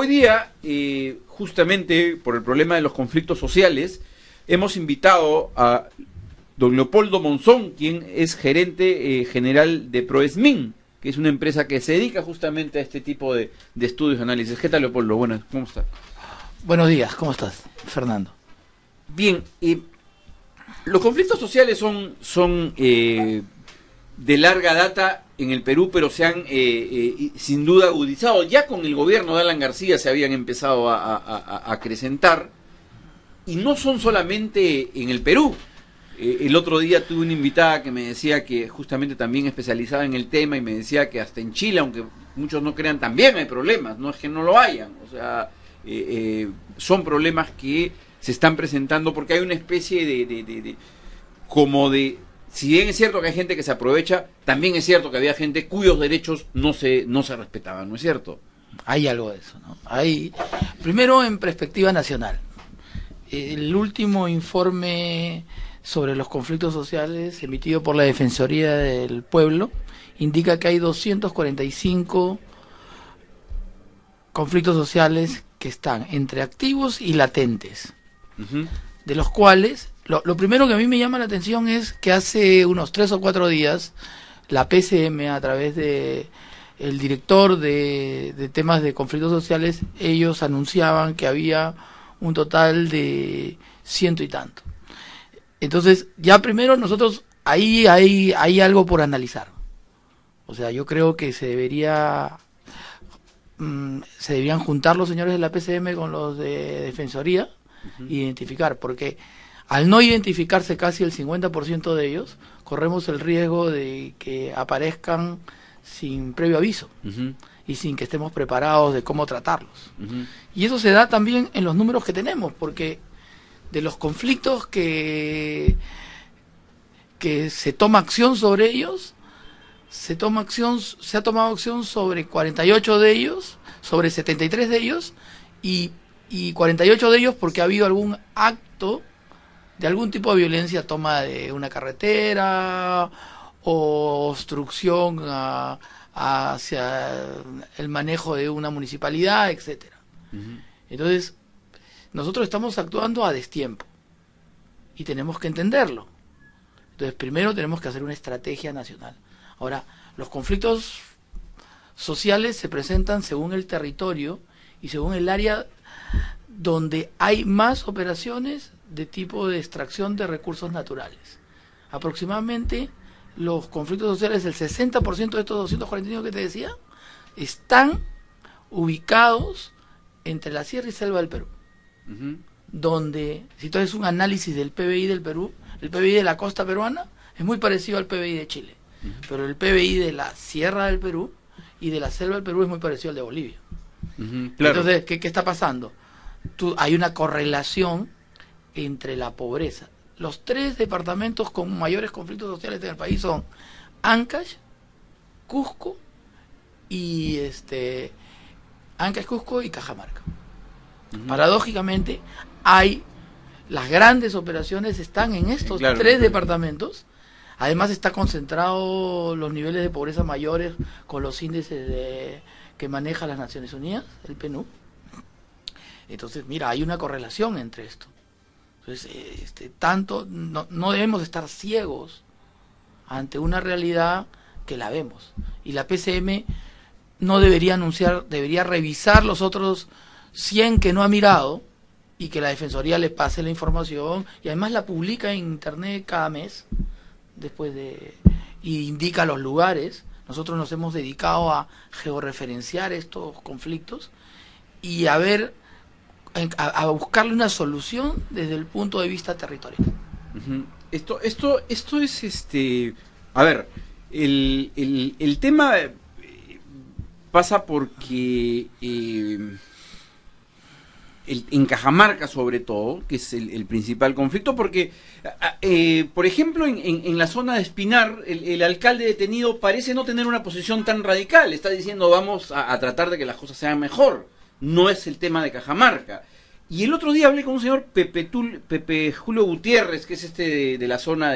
Hoy día, justamente por el problema de los conflictos sociales, hemos invitado a don Leopoldo Monzón, quien es gerente general de Proesmin, que es una empresa que se dedica justamente a este tipo de estudios y análisis. ¿Qué tal, Leopoldo? Buenas, ¿cómo estás? Buenos días, ¿cómo estás, Fernando? Bien, los conflictos sociales son de larga data en el Perú, pero se han sin duda agudizado. Ya con el gobierno de Alan García se habían empezado a acrecentar, y no son solamente en el Perú. El otro día tuve una invitada que me decía que justamente también especializada en el tema, y me decía que hasta en Chile, aunque muchos no crean, también hay problemas, no es que no lo hayan. O sea, son problemas que se están presentando porque hay una especie de si bien es cierto que hay gente que se aprovecha, también es cierto que había gente cuyos derechos no se respetaban, ¿no es cierto? Hay algo de eso, ¿no? Primero, en perspectiva nacional, el último informe sobre los conflictos sociales emitido por la Defensoría del Pueblo indica que hay 245 conflictos sociales que están entre activos y latentes, de los cuales lo primero que a mí me llama la atención es que hace unos 3 o 4 días la PCM, a través de el director de temas de conflictos sociales, ellos anunciaban que había un total de 100 y tanto. Entonces, ya primero nosotros ahí hay algo por analizar. O sea, yo creo que se deberían juntar los señores de la PCM con los de Defensoría, identificar, porque al no identificarse casi el 50% de ellos, corremos el riesgo de que aparezcan sin previo aviso y sin que estemos preparados de cómo tratarlos. Y eso se da también en los números que tenemos, porque de los conflictos que se toma acción sobre ellos, se ha tomado acción sobre 48 de ellos, sobre 73 de ellos, y 48 de ellos porque ha habido algún acto de algún tipo de violencia, toma de una carretera o obstrucción hacia el manejo de una municipalidad, etcétera. Entonces, nosotros estamos actuando a destiempo y tenemos que entenderlo. Entonces, primero tenemos que hacer una estrategia nacional. Ahora, los conflictos sociales se presentan según el territorio y según el área donde hay más operaciones de tipo de extracción de recursos naturales. Aproximadamente los conflictos sociales, el 60% de estos 245 que te decía, están ubicados entre la sierra y selva del Perú. Donde, si tú haces un análisis del PBI del Perú, el PBI de la costa peruana es muy parecido al PBI de Chile, pero el PBI de la sierra del Perú y de la selva del Perú es muy parecido al de Bolivia. Claro. Entonces, ¿qué está pasando? Hay una correlación entre la pobreza. Los 3 departamentos con mayores conflictos sociales en el país son Ancash, Cusco y Cajamarca. Paradójicamente, las grandes operaciones están en estos 3 departamentos. Además, está concentrado los niveles de pobreza mayores con los índices que maneja las Naciones Unidas, el PNUD. Entonces, mira, hay una correlación entre esto. Entonces, no debemos estar ciegos ante una realidad que la vemos. Y la PCM no debería anunciar, debería revisar los otros 100 que no ha mirado y que la Defensoría le pase la información, y además la publica en internet cada mes y indica los lugares. Nosotros nos hemos dedicado a georreferenciar estos conflictos y a buscarle una solución desde el punto de vista territorial. Esto es a ver, el tema pasa porque en Cajamarca, sobre todo, que es el principal conflicto, porque por ejemplo en la zona de Espinar el alcalde detenido parece no tener una posición tan radical. Está diciendo vamos a tratar de que las cosas sean mejor. No es el tema de Cajamarca. Y el otro día hablé con un señor Pepe Julio Gutiérrez, que es de la zona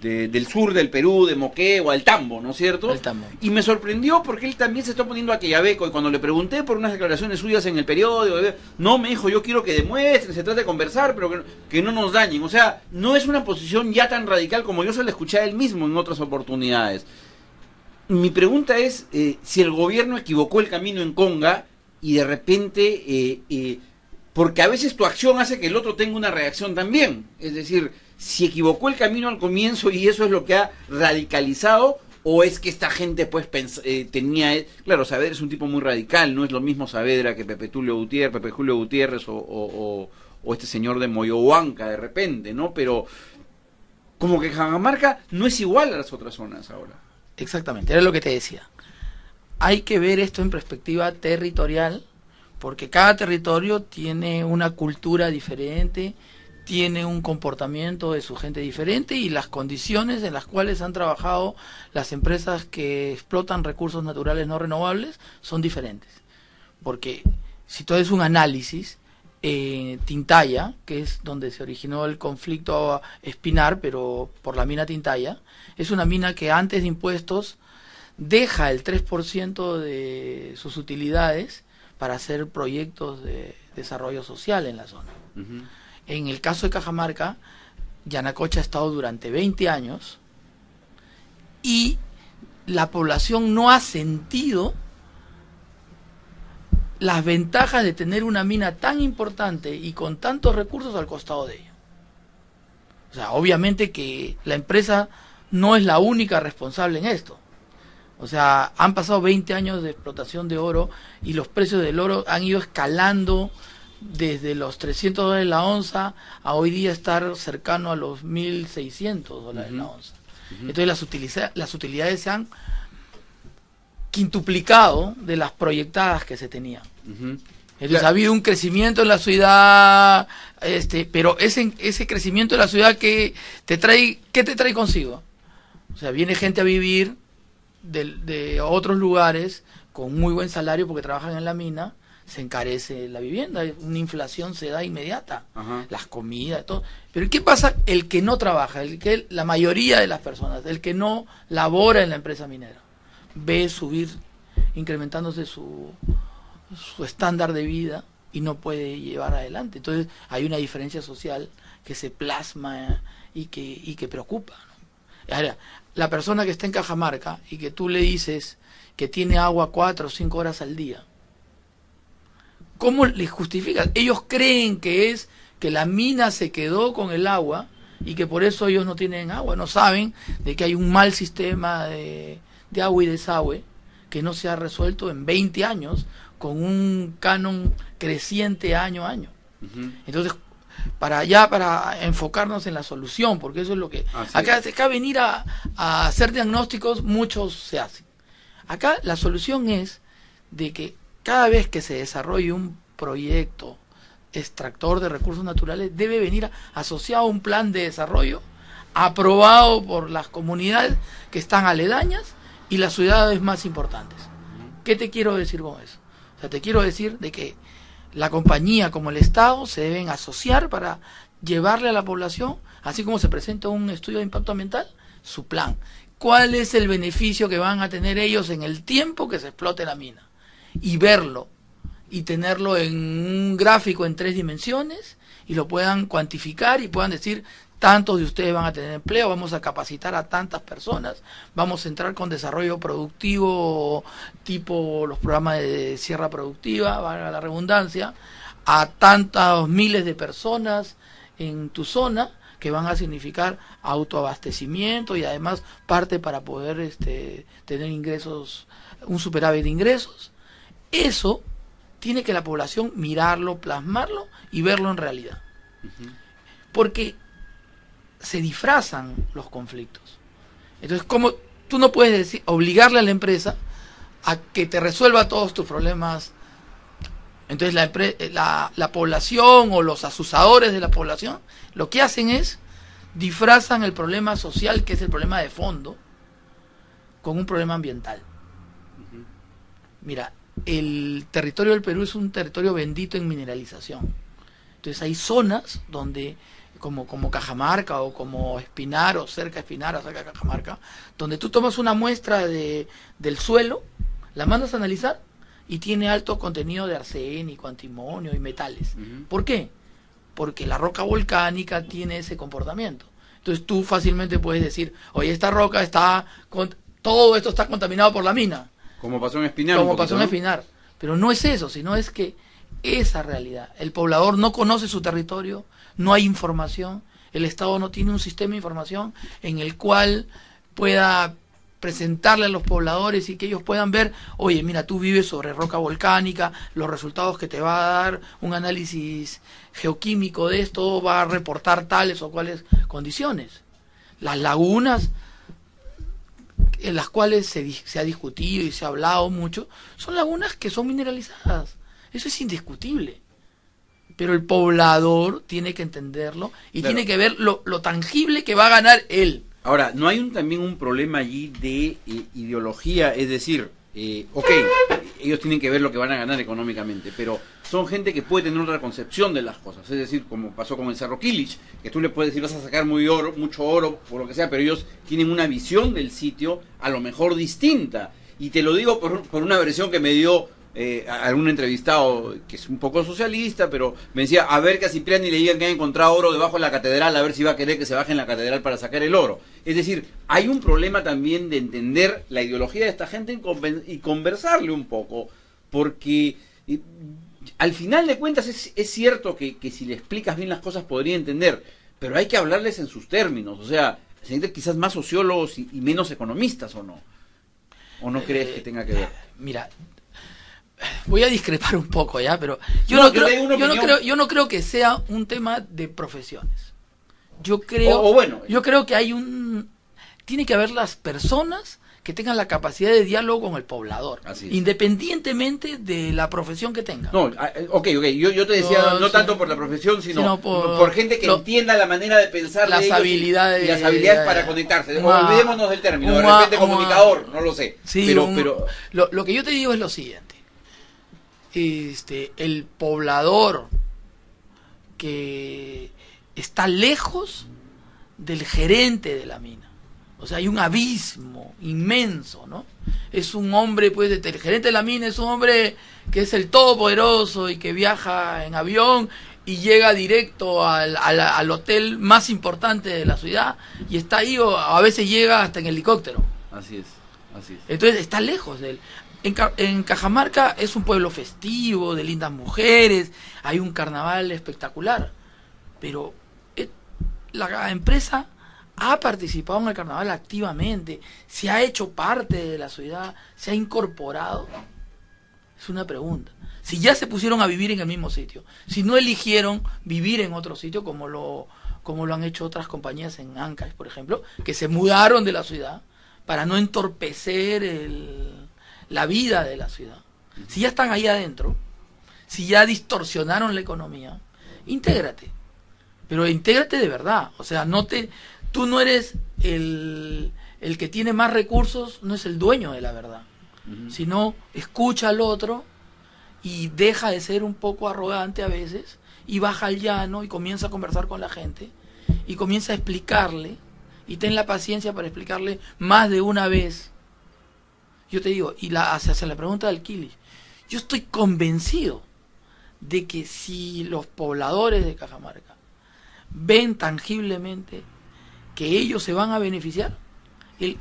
del sur del Perú, de Moquegua o Altambo, ¿no es cierto? Altambo. Y me sorprendió porque él también se está poniendo a Quillabeco, y cuando le pregunté por unas declaraciones suyas en el periódico, no, me dijo, yo quiero que demuestren, se trata de conversar, pero que no nos dañen. O sea, no es una posición ya tan radical como yo se la escuché a él mismo en otras oportunidades. Mi pregunta es si el gobierno equivocó el camino en Conga y de repente, porque a veces tu acción hace que el otro tenga una reacción también. Es decir, si equivocó el camino al comienzo y eso es lo que ha radicalizado, o es que esta gente pues tenía... Claro, Saavedra es un tipo muy radical, no es lo mismo Saavedra que Pepe Julio Gutiérrez o este señor de Moyohuanca de repente, ¿no? Pero como que Cajamarca no es igual a las otras zonas ahora. Exactamente, era lo que te decía. Hay que ver esto en perspectiva territorial, porque cada territorio tiene una cultura diferente, tiene un comportamiento de su gente diferente y las condiciones en las cuales han trabajado las empresas que explotan recursos naturales no renovables son diferentes. Porque si tú haces un análisis, Tintaya, que es donde se originó el conflicto Espinar, pero por la mina Tintaya, es una mina que antes de impuestos deja el 3% de sus utilidades para hacer proyectos de desarrollo social en la zona. Uh-huh. En el caso de Cajamarca, Yanacocha ha estado durante 20 años y la población no ha sentido las ventajas de tener una mina tan importante y con tantos recursos al costado de ella. O sea, obviamente que la empresa no es la única responsable en esto. O sea, han pasado 20 años de explotación de oro y los precios del oro han ido escalando desde los $300 la onza a hoy día estar cercano a los $1.600 la onza. Entonces las utilidades se han quintuplicado de las proyectadas que se tenían. Entonces ha habido un crecimiento en la ciudad, pero ese crecimiento en la ciudad ¿qué te trae consigo? O sea, viene gente a vivir de otros lugares con muy buen salario porque trabajan en la mina, se encarece la vivienda, una inflación se da inmediata, las comidas, todo. Pero ¿qué pasa el que no trabaja, la mayoría de las personas, el que no labora en la empresa minera? Ve subir, incrementándose su estándar de vida y no puede llevar adelante. Entonces hay una diferencia social que se plasma y que preocupa, ¿no? Ahora, la persona que está en Cajamarca y que tú le dices que tiene agua 4 o 5 horas al día, ¿cómo le justificas? Ellos creen que es que la mina se quedó con el agua y que por eso ellos no tienen agua. No saben de que hay un mal sistema de agua y desagüe que no se ha resuelto en 20 años con un canon creciente año a año. Entonces, para enfocarnos en la solución, porque eso es lo que... Acá venir a hacer diagnósticos, muchos se hacen. Acá la solución es de que cada vez que se desarrolle un proyecto extractor de recursos naturales, debe venir asociado a un plan de desarrollo aprobado por las comunidades que están aledañas y las ciudades más importantes. ¿Qué te quiero decir con eso? O sea, te quiero decir de que la compañía como el Estado se deben asociar para llevarle a la población, así como se presenta un estudio de impacto ambiental, su plan. ¿Cuál es el beneficio que van a tener ellos en el tiempo que se explote la mina? Y verlo, y tenerlo en un gráfico en 3 dimensiones, y lo puedan cuantificar y puedan decir, tantos de ustedes van a tener empleo, vamos a capacitar a tantas personas, vamos a entrar con desarrollo productivo tipo los programas de sierra productiva, valga la redundancia, a tantos miles de personas en tu zona que van a significar autoabastecimiento y además parte para poder tener ingresos, un superávit de ingresos. Eso tiene que la población mirarlo, plasmarlo y verlo en realidad. Porque se disfrazan los conflictos. Entonces, ¿cómo tú no puedes obligarle a la empresa a que te resuelva todos tus problemas? Entonces la población o los asusadores de la población lo que hacen es disfrazan el problema social, que es el problema de fondo, con un problema ambiental. Mira, el territorio del Perú es un territorio bendito en mineralización. Entonces hay zonas donde como Cajamarca o como Espinar o cerca de Espinar o cerca de Cajamarca, donde tú tomas una muestra del suelo, la mandas a analizar y tiene alto contenido de arsénico, antimonio y metales. ¿Por qué? Porque la roca volcánica tiene ese comportamiento. Entonces tú fácilmente puedes decir, oye, esta roca todo esto está contaminado por la mina. Como pasó en Espinar. Como pasó en Espinar. Pero no es eso, sino es que esa realidad, el poblador no conoce su territorio, no hay información, el Estado no tiene un sistema de información en el cual pueda presentarle a los pobladores y que ellos puedan ver, oye, mira, tú vives sobre roca volcánica, los resultados que te va a dar un análisis geoquímico de esto va a reportar tales o cuales condiciones. Las lagunas en las cuales se ha discutido y se ha hablado mucho, son lagunas que son mineralizadas. Eso es indiscutible. Pero el poblador tiene que entenderlo y tiene que ver lo tangible que va a ganar él. Ahora, ¿no hay también un problema allí de ideología? Es decir, ok, ellos tienen que ver lo que van a ganar económicamente, pero son gente que puede tener otra concepción de las cosas. Es decir, como pasó con el Cerro Quilich, que tú le puedes decir vas a sacar mucho oro, por lo que sea, pero ellos tienen una visión del sitio a lo mejor distinta. Y te lo digo por una versión que me dio algún entrevistado que es un poco socialista, pero me decía, a ver que a Cipriani le digan que ha encontrado oro debajo de la catedral, a ver si va a querer que se baje en la catedral para sacar el oro. Es decir, hay un problema también de entender la ideología de esta gente y conversarle un poco, porque al final de cuentas es cierto que si le explicas bien las cosas podría entender, pero hay que hablarles en sus términos, o sea, se necesitan quizás más sociólogos y menos economistas, ¿o no? ¿O no crees que tenga que ver? Mira, voy a discrepar un poco ya, pero yo no creo que sea un tema de profesiones. Yo creo que tiene que haber las personas que tengan la capacidad de diálogo con el poblador, independientemente de la profesión que tengan. No, ok, yo te decía no tanto por la profesión, sino por gente que entienda la manera de pensar las habilidades y las habilidades para conectarse. Olvidémonos del término, de repente comunicador, no lo sé. Sí, pero lo que yo te digo es lo siguiente. El poblador que está lejos del gerente de la mina, o sea, hay un abismo inmenso, ¿no? Es un hombre, pues, el gerente de la mina es un hombre que es el todopoderoso y que viaja en avión y llega directo al hotel más importante de la ciudad y está ahí, o a veces llega hasta en helicóptero. Así es. Entonces está lejos de él. En Cajamarca es un pueblo festivo, de lindas mujeres, hay un carnaval espectacular, pero la empresa ha participado en el carnaval activamente, se ha hecho parte de la ciudad, se ha incorporado. Es una pregunta. Si ya se pusieron a vivir en el mismo sitio, si no eligieron vivir en otro sitio como lo han hecho otras compañías en Ancash, por ejemplo, que se mudaron de la ciudad para no entorpecer la vida de la ciudad. Si ya están ahí adentro, si ya distorsionaron la economía, intégrate. Pero intégrate de verdad. O sea, tú no eres el que tiene más recursos, no es el dueño de la verdad. Sino escucha al otro y deja de ser un poco arrogante a veces y baja al llano y comienza a conversar con la gente y comienza a explicarle y ten la paciencia para explicarle más de una vez. Yo te digo, y hacia la pregunta del Quilich, yo estoy convencido de que si los pobladores de Cajamarca ven tangiblemente que ellos se van a beneficiar,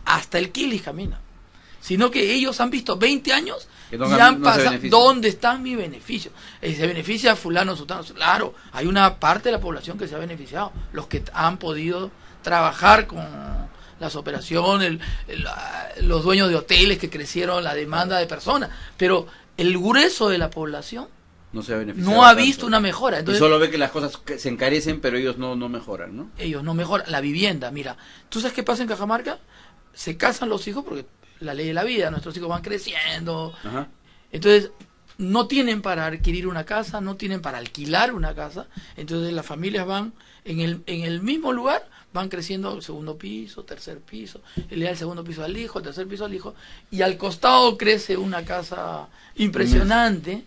hasta el Quilich camina. Sino que ellos han visto 20 años y han pasado, ¿dónde están mis beneficios? Se beneficia a fulano, sultano. Claro, hay una parte de la población que se ha beneficiado, los que han podido trabajar con las operaciones, los dueños de hoteles que crecieron la demanda de personas, pero el grueso de la población no ha visto una mejora. Entonces, y solo ve que las cosas se encarecen, pero ellos no mejoran, ¿no? Ellos no mejoran. La vivienda, mira, ¿tú sabes qué pasa en Cajamarca? Se casan los hijos porque la ley de la vida, nuestros hijos van creciendo. Ajá. Entonces, no tienen para adquirir una casa, no tienen para alquilar una casa. Entonces, las familias van en el mismo lugar, van creciendo segundo piso, tercer piso, le da el segundo piso al hijo, el tercer piso al hijo, y al costado crece una casa impresionante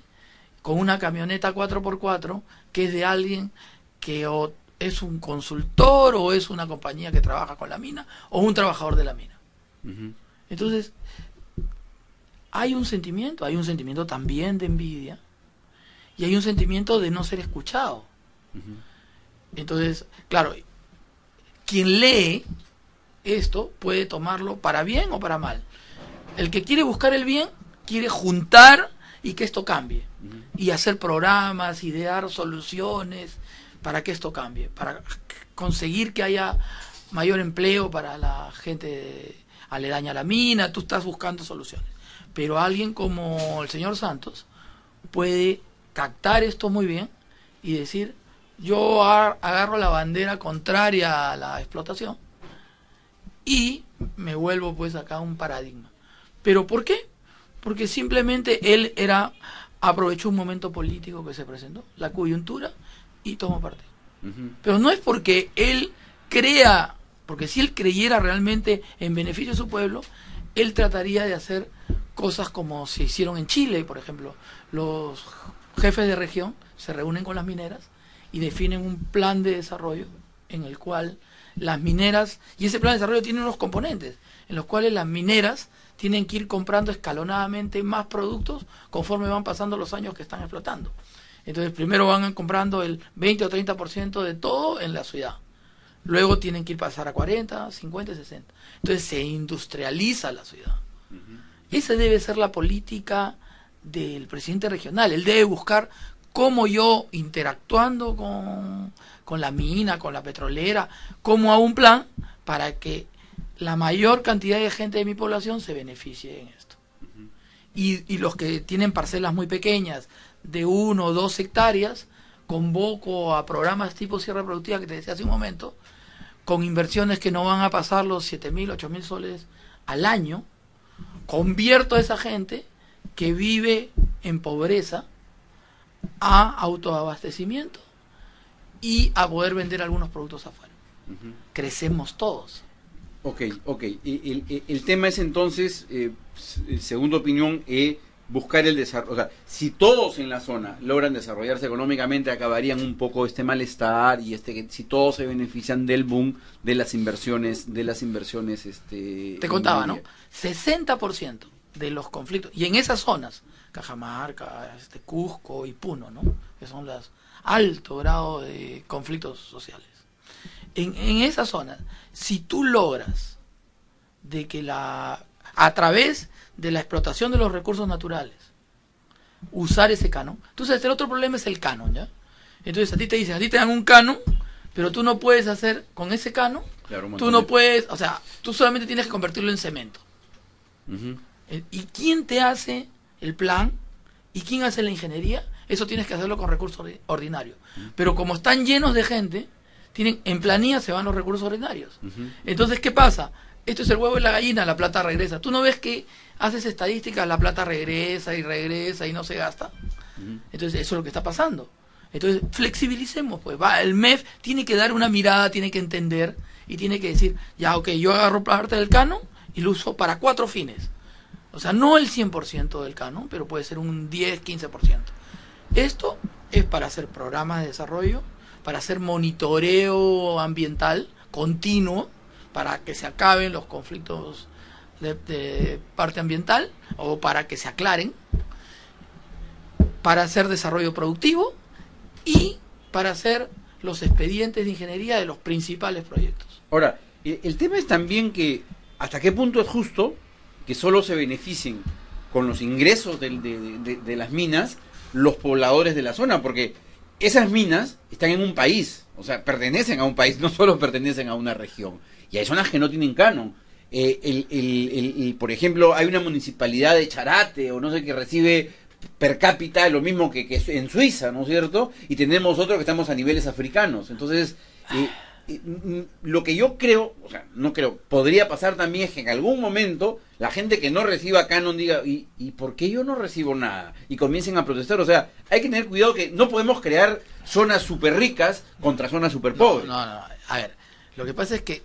con una camioneta 4x4 que es de alguien que o es un consultor o es una compañía que trabaja con la mina o un trabajador de la mina. Entonces, hay un sentimiento también de envidia y hay un sentimiento de no ser escuchado. Entonces, claro, quien lee esto puede tomarlo para bien o para mal. El que quiere buscar el bien quiere juntar y que esto cambie y hacer programas, idear soluciones para que esto cambie, para conseguir que haya mayor empleo para la gente aledaña a la mina. Tú estás buscando soluciones, pero alguien como el señor Santos puede captar esto muy bien y decir: yo agarro la bandera contraria a la explotación y me vuelvo pues acá un paradigma. ¿Pero por qué? Porque simplemente él aprovechó un momento político que se presentó, la coyuntura, y tomó partido. Pero no es porque él crea, porque si él creyera realmente en beneficio de su pueblo, él trataría de hacer cosas como se hicieron en Chile, por ejemplo. Los jefes de región se reúnen con las mineras y definen un plan de desarrollo en el cual las mineras, y ese plan de desarrollo tiene unos componentes, en los cuales las mineras tienen que ir comprando escalonadamente más productos conforme van pasando los años que están explotando. Entonces primero van comprando el 20 o 30% de todo en la ciudad. Luego tienen que ir pasar a 40, 50, 60. Entonces se industrializa la ciudad. Esa debe ser la política del presidente regional. Él debe buscar cómo yo, interactuando con la mina, con la petrolera, cómo hago un plan para que la mayor cantidad de gente de mi población se beneficie en esto. Y los que tienen parcelas muy pequeñas, de 1 o 2 hectáreas, convoco a programas tipo sierra productiva que te decía hace un momento, con inversiones que no van a pasar los 7.000, 8.000 soles al año. Convierto a esa gente que vive en pobreza a autoabastecimiento y a poder vender algunos productos afuera. Crecemos todos. Ok. El tema es entonces, segunda opinión, buscar el desarrollo. O sea, si todos en la zona logran desarrollarse económicamente, acabarían un poco este malestar y si todos se benefician del boom de las inversiones, te contaba, ¿no? 60% de los conflictos, y en esas zonas, Cajamarca, Cusco y Puno, ¿no?, que son las alto grado de conflictos sociales. En esas zonas, si tú logras de que a través de la explotación de los recursos naturales, usar ese canon. Entonces el otro problema es el canon, ¿ya? Entonces a ti te dicen, a ti te dan un canon, pero tú no puedes hacer con ese canon, claro, tú no puedes, o sea, tú solamente tienes que convertirlo en cemento. ¿Y quién te hace el plan? ¿Y quién hace la ingeniería? Eso tienes que hacerlo con recursos ordinarios. Pero como están llenos de gente, en planilla se van los recursos ordinarios. Entonces, ¿qué pasa? Esto es el huevo y la gallina, la plata regresa. ¿Tú no ves que haces estadísticas, la plata regresa y no se gasta? Entonces, eso es lo que está pasando. Entonces, flexibilicemos, pues. El MEF tiene que dar una mirada, tiene que entender y tiene que decir, ya, ok, yo agarro parte del canon y lo uso para 4 fines. O sea, no el 100% del canon, pero puede ser un 10, 15%. Esto es para hacer programas de desarrollo, para hacer monitoreo ambiental continuo, para que se acaben los conflictos de parte ambiental o para que se aclaren, para hacer desarrollo productivo y para hacer los expedientes de ingeniería de los principales proyectos. Ahora, el tema es también que hasta qué punto es justo que solo se beneficien con los ingresos de las minas los pobladores de la zona, porque esas minas están en un país, o sea, pertenecen a un país, no solo pertenecen a una región. Y hay zonas que no tienen canon. Por ejemplo, hay una municipalidad de Charate o no sé, que recibe per cápita lo mismo que en Suiza, ¿no es cierto? Y tenemos otro que estamos a niveles africanos. Entonces, lo que yo creo, o sea, no creo, podría pasar también es que en algún momento la gente que no reciba canon diga, ¿y por qué yo no recibo nada? Y comiencen a protestar. O sea, hay que tener cuidado que no podemos crear zonas súper ricas contra zonas súper pobres. No. A ver, lo que pasa es que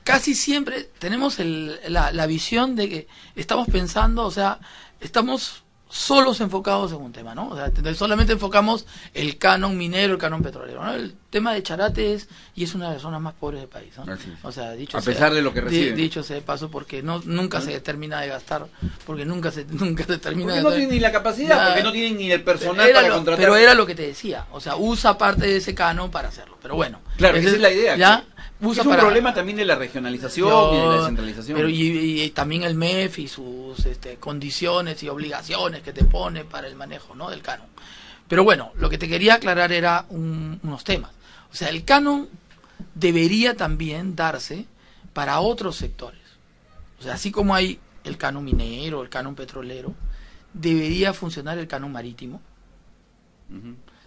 casi siempre tenemos la visión de que estamos pensando, o sea, estamos solos enfocados en un tema, ¿no? O sea, solamente enfocamos el canon minero, el canon petrolero, ¿no? El tema de Charate es una de las zonas más pobres del país, ¿no? O sea, dicho a pesar de lo que reciben. Dicho sea de paso, porque nunca se termina de gastar, porque nunca se termina porque no tienen ni la capacidad, porque no tienen ni el personal para contratar. Pero era lo que te decía, o sea, usa parte de ese canon para hacerlo, pero bueno. Claro, esa es la idea. ¿Ya? Es un problema también de la regionalización y de la descentralización. Pero y también el MEF y sus condiciones y obligaciones que te pone para el manejo, ¿no?, del canon. Pero bueno, lo que te quería aclarar era unos temas. O sea, el canon debería también darse para otros sectores. O sea, así como hay el canon minero, el canon petrolero, debería funcionar el canon marítimo.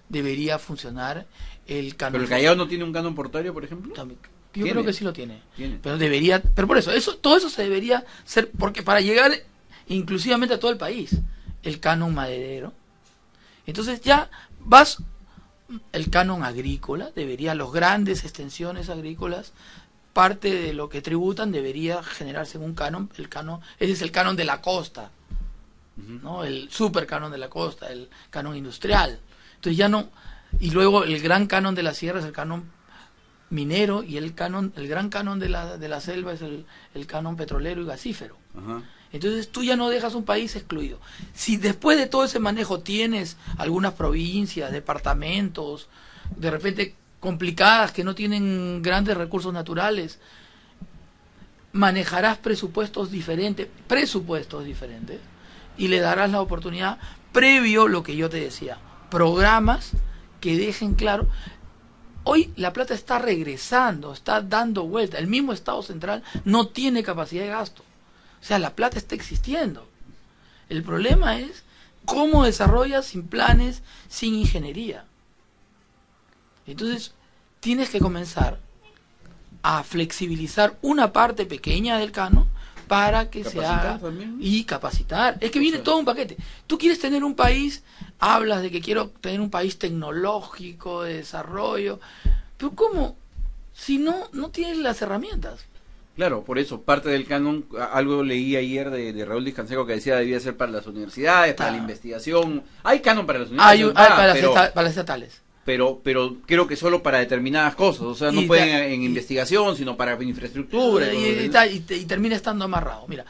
Debería funcionar el canon... ¿Pero el Callao no tiene un canon portuario, por ejemplo? También. Yo creo que sí lo tiene. ¿Tiene? Pero por eso, todo eso se debería ser, porque para llegar inclusivamente a todo el país, el canon maderero. Entonces ya el canon agrícola, las grandes extensiones agrícolas, parte de lo que tributan debería generarse en un canon, ese es el canon de la costa, ¿no? El super canon de la costa, el canon industrial. Entonces ya no, y luego el gran canon de la sierra es el canon minero, y el gran canon de la selva es el canon petrolero y gasífero. Entonces tú ya no dejas un país excluido. Si después de todo ese manejo tienes algunas provincias, departamentos, de repente complicadas, que no tienen grandes recursos naturales, manejarás presupuestos diferentes, y le darás la oportunidad, previo lo que yo te decía, programas que dejen claro. Hoy la plata está regresando, está dando vuelta. El mismo Estado central no tiene capacidad de gasto. O sea, la plata está existiendo. El problema es cómo desarrollas sin planes, sin ingeniería. Entonces, tienes que comenzar a flexibilizar una parte pequeña del canon para que se haga también. Y capacitar. Es que viene todo un paquete. Tú quieres tener un país, hablas de que quiero tener un país tecnológico, de desarrollo, pero ¿cómo? Si no tienes las herramientas. Claro, por eso, parte del canon, algo leí ayer de Raúl Díaz Canseco que decía debía ser para las universidades, para la investigación. Hay canon para las universidades. Para las estatales. Pero creo que solo para determinadas cosas, o sea, no pueden en investigación, sino para infraestructura. Y termina estando amarrado. Mira,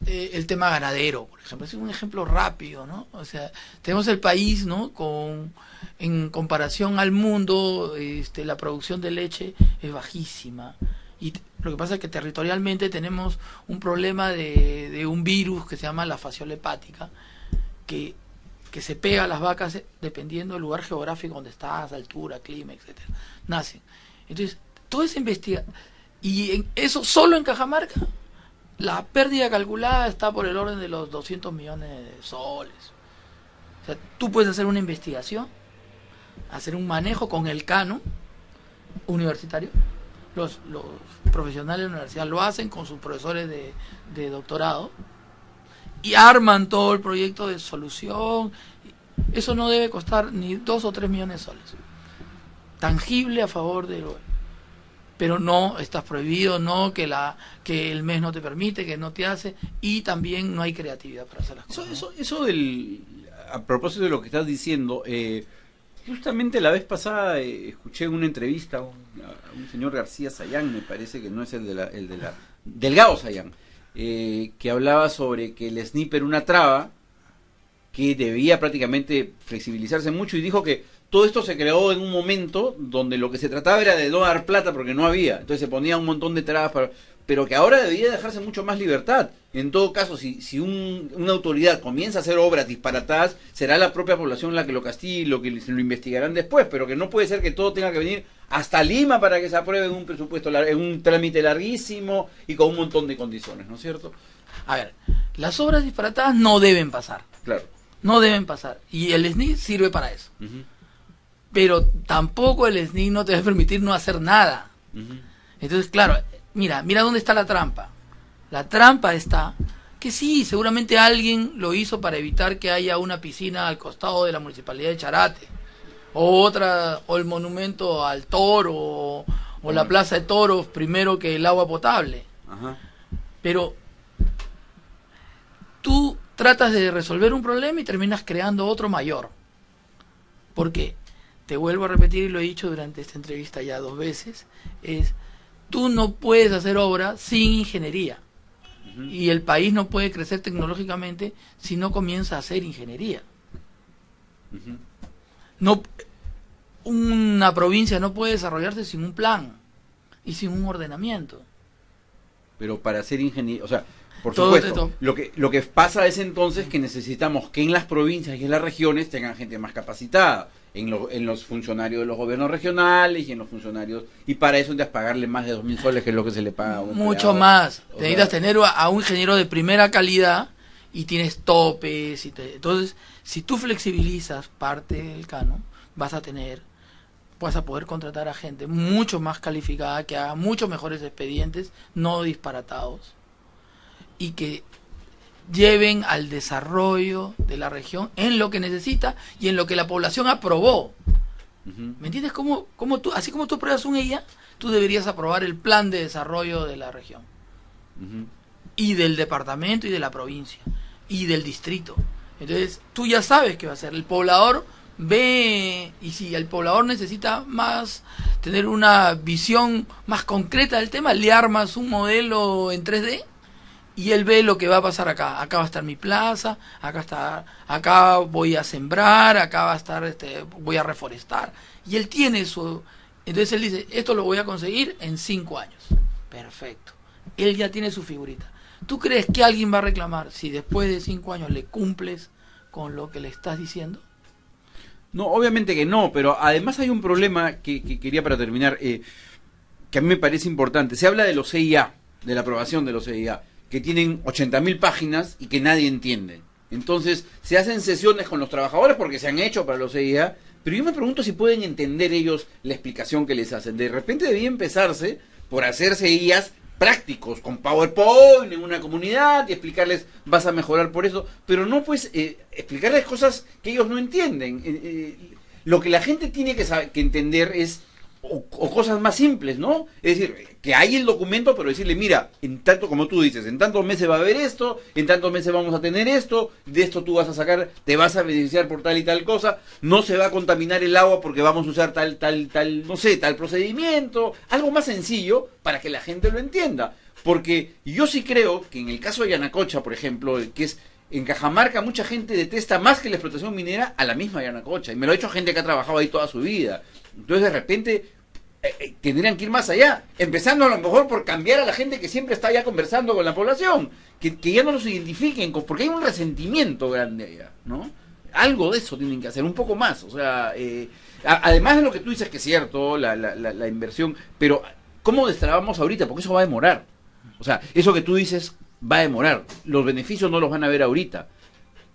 el tema ganadero, por ejemplo, es un ejemplo rápido, ¿no? O sea, tenemos el país, ¿no?, en comparación al mundo, la producción de leche es bajísima. Y lo que pasa es que territorialmente tenemos un problema de un virus que se llama la fasciola hepática, que se pega a las vacas dependiendo del lugar geográfico donde estás, altura, clima, etcétera. Nacen. Entonces, todo se investiga. Y eso solo en Cajamarca, la pérdida calculada está por el orden de los 200 millones de soles. O sea, tú puedes hacer una investigación, hacer un manejo con el canon universitario. Los profesionales de la universidad lo hacen con sus profesores de doctorado y arman todo el proyecto de solución. Eso no debe costar ni 2 o 3 millones de soles. Tangible a favor de lo... Pero no estás prohibido, no que el mes no te permite, que no te hace, y también no hay creatividad para hacer las cosas. Eso a propósito de lo que estás diciendo, justamente la vez pasada escuché una entrevista a un señor García Sayán, me parece que no es el de la Delgado Sayán, que hablaba sobre que el SNIP era una traba que debía prácticamente flexibilizarse mucho, y dijo que todo esto se creó en un momento donde lo que se trataba era de no dar plata porque no había, entonces se ponía un montón de trabas, pero que ahora debería dejarse mucho más libertad. En todo caso, si una autoridad comienza a hacer obras disparatadas, será la propia población la que lo castigue, lo investigarán después, pero que no puede ser que todo tenga que venir hasta Lima para que se apruebe un presupuesto, en un trámite larguísimo y con un montón de condiciones, ¿no es cierto? A ver, las obras disparatadas no deben pasar. Claro. No deben pasar. Y el SNIC sirve para eso. Pero tampoco el SNIC no te va a permitir no hacer nada. Entonces, claro, mira dónde está la trampa. La trampa está que sí, seguramente alguien lo hizo para evitar que haya una piscina al costado de la municipalidad de Charate, o el monumento al toro, o la plaza de toros primero que el agua potable. Pero tú tratas de resolver un problema y terminas creando otro mayor. Porque, te vuelvo a repetir y lo he dicho durante esta entrevista ya 2 veces, tú no puedes hacer obra sin ingeniería. Y el país no puede crecer tecnológicamente si no comienza a hacer ingeniería. No, una provincia no puede desarrollarse sin un plan y sin un ordenamiento. Pero para hacer ingeniería, o sea, por Todo supuesto, lo que pasa es entonces que necesitamos que en las provincias y en las regiones tengan gente más capacitada, en los funcionarios de los gobiernos regionales y en los funcionarios, y para eso necesitas pagarle más de 2.000 soles, que es lo que se le paga a un mucho empleado. más. Necesitas tener a un ingeniero de primera calidad y tienes topes. Entonces, si tú flexibilizas parte del canon, vas a poder contratar a gente mucho más calificada, que haga mucho mejores expedientes, no disparatados, y que lleven al desarrollo de la región en lo que necesita y en lo que la población aprobó. ¿Me entiendes? Como tú, así como tú apruebas un EIA, tú deberías aprobar el plan de desarrollo de la región, y del departamento y de la provincia y del distrito. Entonces tú ya sabes qué va a hacer. El poblador ve, y si el poblador necesita más, tener una visión más concreta del tema, le armas un modelo en 3D y él ve lo que va a pasar acá. Acá va a estar mi plaza, acá voy a sembrar, acá va a estar, voy a reforestar. Y él tiene su... Entonces él dice, esto lo voy a conseguir en 5 años. Perfecto. Él ya tiene su figurita. ¿Tú crees que alguien va a reclamar si después de 5 años le cumples con lo que le estás diciendo? No, obviamente que no, pero además hay un problema que quería para terminar, que a mí me parece importante. Se habla de los EIA, de la aprobación de los EIA, que tienen 80.000 páginas y que nadie entiende. Entonces, se hacen sesiones con los trabajadores porque se han hecho para los EIA, pero yo me pregunto si pueden entender ellos la explicación que les hacen. De repente debía empezarse por hacerse EIAs prácticos, con PowerPoint en una comunidad y explicarles, vas a mejorar por eso, pero no pues explicarles cosas que ellos no entienden. Lo que la gente tiene que entender es o cosas más simples, ¿no? Es decir, que hay el documento, pero decirle, mira, en tanto, como tú dices, en tantos meses va a haber esto, en tantos meses vamos a tener esto, de esto tú vas a sacar, te vas a beneficiar por tal y tal cosa, no se va a contaminar el agua porque vamos a usar tal, no sé, tal procedimiento, algo más sencillo para que la gente lo entienda. Porque yo sí creo que en el caso de Yanacocha, por ejemplo, que es en Cajamarca, mucha gente detesta más que la explotación minera a la misma Yanacocha, y me lo ha dicho gente que ha trabajado ahí toda su vida. Entonces de repente tendrían que ir más allá, empezando a lo mejor por cambiar a la gente que siempre está allá conversando con la población, que ya no los identifiquen, porque hay un resentimiento grande allá, ¿no? Algo de eso tienen que hacer, un poco más, o sea, además de lo que tú dices que es cierto, la inversión, pero ¿cómo destrabamos ahorita? Porque eso va a demorar, o sea, eso que tú dices va a demorar, los beneficios no los van a ver ahorita.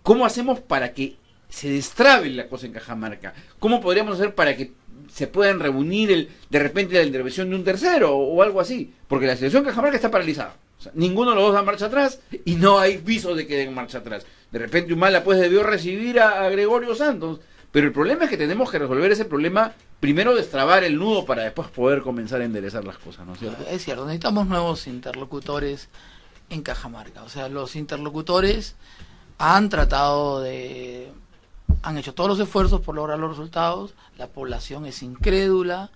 ¿Cómo hacemos para que se destrabe la cosa en Cajamarca? ¿Cómo podríamos hacer para que se puedan reunir de repente la intervención de un tercero o algo así? Porque la situación en Cajamarca está paralizada. O sea, ninguno de los dos da marcha atrás y no hay visos de que den marcha atrás. De repente Humala pues debió recibir a Gregorio Santos, pero el problema es que tenemos que resolver ese problema, primero destrabar el nudo para después poder comenzar a enderezar las cosas, ¿no es cierto? Es cierto, necesitamos nuevos interlocutores en Cajamarca. O sea, los interlocutores han hecho todos los esfuerzos por lograr los resultados. La población es incrédula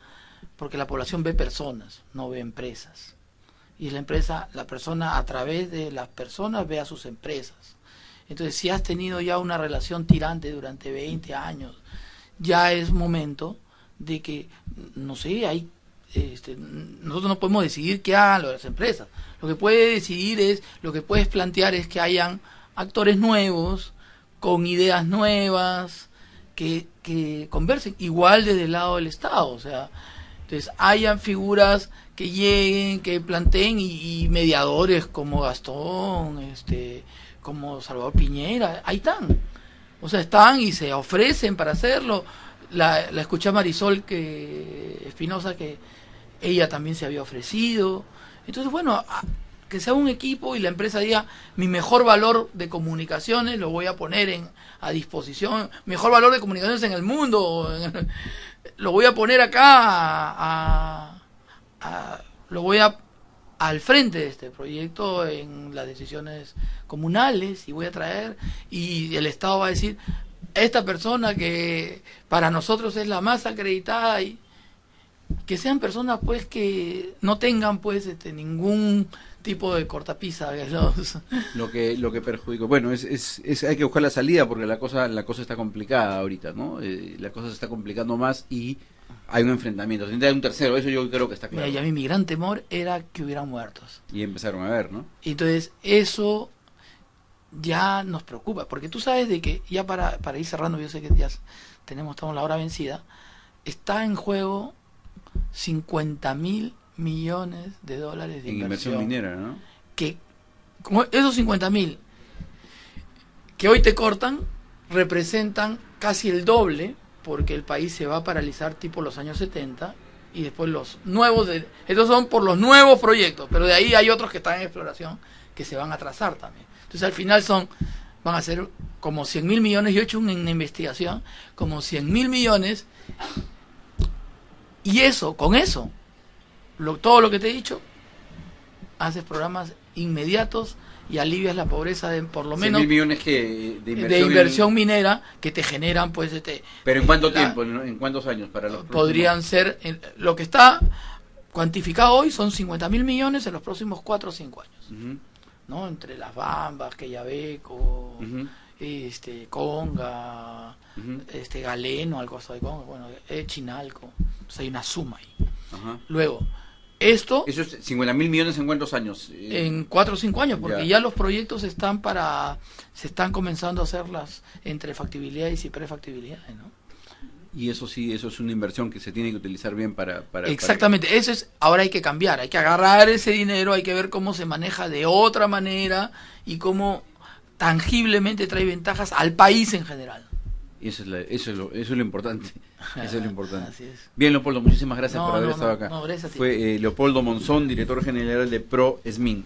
porque la población ve personas, no ve empresas. Y la persona a través de las personas ve a sus empresas. Entonces, si has tenido ya una relación tirante durante 20 años, ya es momento de que, no sé, nosotros no podemos decidir qué hagan las empresas. Lo que puedes plantear es que hayan actores nuevos, con ideas nuevas, que conversen, igual desde el lado del Estado, o sea, entonces hayan figuras que lleguen, que planteen, y mediadores como Gastón, como Salvador Piñera, ahí están, o sea, están y se ofrecen para hacerlo. La escuché a Marisol Espinosa, que ella también se había ofrecido. Entonces, bueno, que sea un equipo y la empresa diga, mi mejor valor de comunicaciones lo voy a poner a disposición, mejor valor de comunicaciones en el mundo, lo voy a poner acá, lo voy a al frente de este proyecto en las decisiones comunales y voy a traer, y el Estado va a decir, esta persona que para nosotros es la más acreditada, y que sean personas pues que no tengan pues ningún tipo de cortapisa lo que perjudicó. Bueno, hay que buscar la salida porque la cosa está complicada ahorita, ¿no? La cosa se está complicando más y hay un enfrentamiento. Se necesita un tercero, eso yo creo que está claro. Mira, y a mí mi gran temor era que hubieran muertos. Y empezaron a ver, ¿no? Entonces, eso ya nos preocupa, porque tú sabes de que, ya para ir cerrando, yo sé que ya estamos la hora vencida, está en juego 50.000 millones de dólares de inversión minera, ¿no? Que esos 50.000 que hoy te cortan representan casi el doble, porque el país se va a paralizar tipo los años 70 y después los nuevos, estos son por los nuevos proyectos, pero de ahí hay otros que están en exploración que se van a atrasar también. Entonces al final van a ser como 100.000 millones, yo he hecho una investigación, como 100.000 millones, y con eso, todo lo que te he dicho, haces programas inmediatos y alivias la pobreza de por lo menos 100.000 millones de inversión minera que te generan pues pero ¿en cuánto tiempo? ¿En cuántos años? Para los podrían ser lo que está cuantificado hoy son 50.000 millones en los próximos 4 o 5 años, ¿no? Entre las Bambas, Quellaveco, Conga, Galeno, al costado de Conga, bueno, Chinalco, entonces hay una suma ahí. Luego eso es 50.000 millones en cuántos años? En 4 o 5 años, porque ya los proyectos se están comenzando a hacerlas entre factibilidades y prefactibilidades, ¿no? Y eso sí, eso es una inversión que se tiene que utilizar bien para exactamente, eso es, ahora hay que cambiar, hay que agarrar ese dinero, hay que ver cómo se maneja de otra manera y cómo tangiblemente trae ventajas al país en general. Y eso es lo importante. Eso es lo importante. Así es. Bien, Leopoldo, muchísimas gracias por haber estado acá. Gracias a ti. Fue Leopoldo Monzón, director general de ProESMIN.